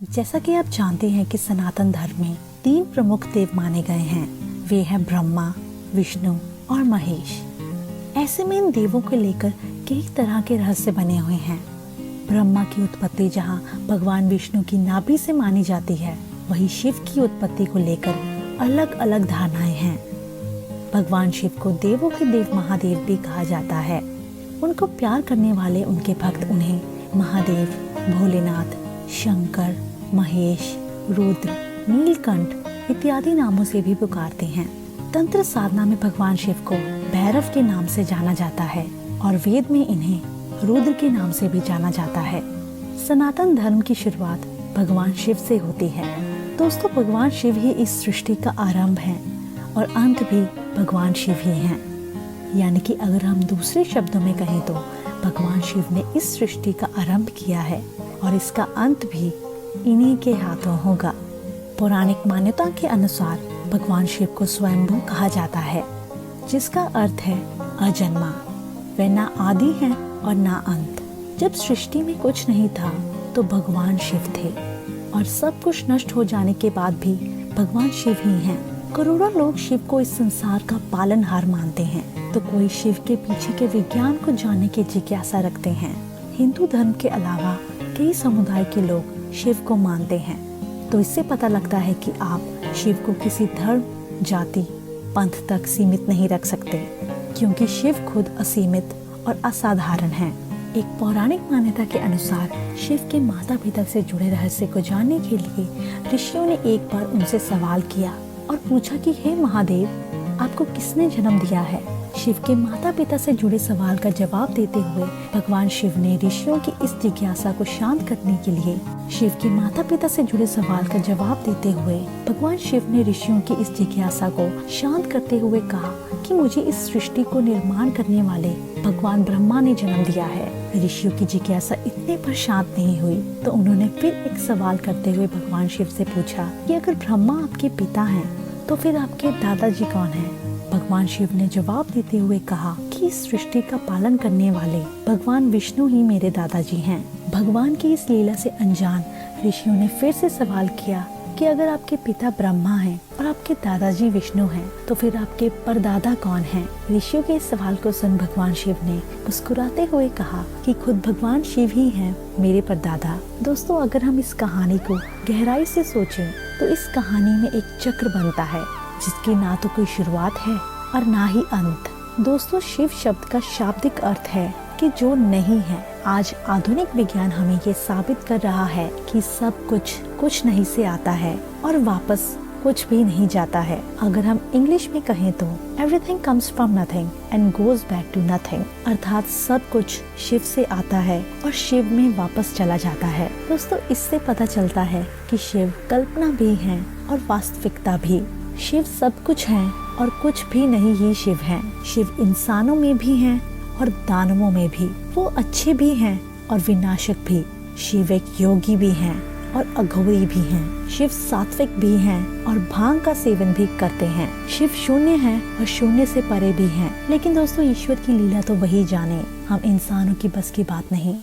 जैसा कि आप जानते हैं कि सनातन धर्म में 3 प्रमुख देव माने गए हैं। वे हैं ब्रह्मा, विष्णु और महेश। ऐसे में इन देवों को लेकर कई तरह के रहस्य बने हुए हैं। ब्रह्मा की उत्पत्ति जहां भगवान विष्णु की नाभि से मानी जाती है, वहीं शिव की उत्पत्ति को लेकर अलग अलग धारणाएं हैं। भगवान शिव को देवों के देव महादेव भी कहा जाता है। उनको प्यार करने वाले उनके भक्त उन्हें महादेव, भोलेनाथ, शंकर, महेश, रुद्र, नीलकंठ इत्यादि नामों से भी पुकारते हैं। तंत्र साधना में भगवान शिव को भैरव के नाम से जाना जाता है और वेद में इन्हें रुद्र के नाम से भी जाना जाता है। सनातन धर्म की शुरुआत भगवान शिव से होती है। दोस्तों, भगवान शिव ही इस सृष्टि का आरंभ है और अंत भी भगवान शिव ही हैं। यानी कि अगर हम दूसरे शब्दों में कहें तो भगवान शिव ने इस सृष्टि का आरंभ किया है और इसका अंत भी इन्हीं के हाथों होगा। पौराणिक मान्यता के अनुसार भगवान शिव को स्वयंभू कहा जाता है, जिसका अर्थ है अजन्मा। वे ना आदि हैं और ना अंत। जब सृष्टि में कुछ नहीं था तो भगवान शिव थे और सब कुछ नष्ट हो जाने के बाद भी भगवान शिव ही हैं। करोड़ों लोग शिव को इस संसार का पालनहार मानते हैं, तो कोई शिव के पीछे के विज्ञान को जानने की जिज्ञासा रखते हैं। हिंदू धर्म के अलावा कई समुदाय के लोग शिव को मानते हैं, तो इससे पता लगता है कि आप शिव को किसी धर्म, जाति, पंथ तक सीमित नहीं रख सकते, क्योंकि शिव खुद असीमित और असाधारण हैं। एक पौराणिक मान्यता के अनुसार शिव के माता पिता से जुड़े रहस्य को जानने के लिए ऋषियों ने एक बार उनसे सवाल किया और पूछा कि हे महादेव, आपको किसने जन्म दिया है? शिव के माता पिता से जुड़े सवाल का जवाब देते हुए भगवान शिव ने ऋषियों की इस जिज्ञासा को शांत करने के लिए शिव के माता पिता से जुड़े सवाल का जवाब देते हुए भगवान शिव ने ऋषियों की इस जिज्ञासा को शांत करते हुए कहा कि मुझे इस सृष्टि को निर्माण करने वाले भगवान ब्रह्मा ने जन्म दिया है। ऋषियों की जिज्ञासा इतने पर शांत नहीं हुई तो उन्होंने फिर एक सवाल करते हुए भगवान शिव से पूछा कि अगर ब्रह्मा आपके पिता हैं तो फिर आपके दादाजी कौन हैं? भगवान शिव ने जवाब देते हुए कहा कि इस सृष्टि का पालन करने वाले भगवान विष्णु ही मेरे दादाजी हैं। भगवान की इस लीला से अनजान ऋषियों ने फिर से सवाल किया कि अगर आपके पिता ब्रह्मा हैं और आपके दादाजी विष्णु हैं, तो फिर आपके परदादा कौन हैं? ऋषियों के इस सवाल को सुन भगवान शिव ने मुस्कुराते हुए कहा कि खुद भगवान शिव ही हैं मेरे परदादा। दोस्तों, अगर हम इस कहानी को गहराई से सोचें तो इस कहानी में एक चक्र बनता है जिसकी ना तो कोई शुरुआत है और ना ही अंत। दोस्तों, शिव शब्द का शाब्दिक अर्थ है कि जो नहीं है। आज आधुनिक विज्ञान हमें ये साबित कर रहा है कि सब कुछ नहीं से आता है और वापस कुछ भी नहीं जाता है। अगर हम इंग्लिश में कहें तो everything comes from nothing and goes back to nothing, अर्थात सब कुछ शिव से आता है और शिव में वापस चला जाता है। दोस्तों, इससे पता चलता है कि शिव कल्पना भी है और वास्तविकता भी। शिव सब कुछ है और कुछ भी नहीं ही शिव है। शिव इंसानों में भी हैं और दानवों में भी। वो अच्छे भी हैं और विनाशक भी। शिव एक योगी भी हैं और अघोरी भी हैं। शिव सात्विक भी हैं और भांग का सेवन भी करते हैं। शिव शून्य है और शून्य से परे भी हैं। लेकिन दोस्तों, ईश्वर की लीला तो वही जाने, हम इंसानों की बस की बात नहीं।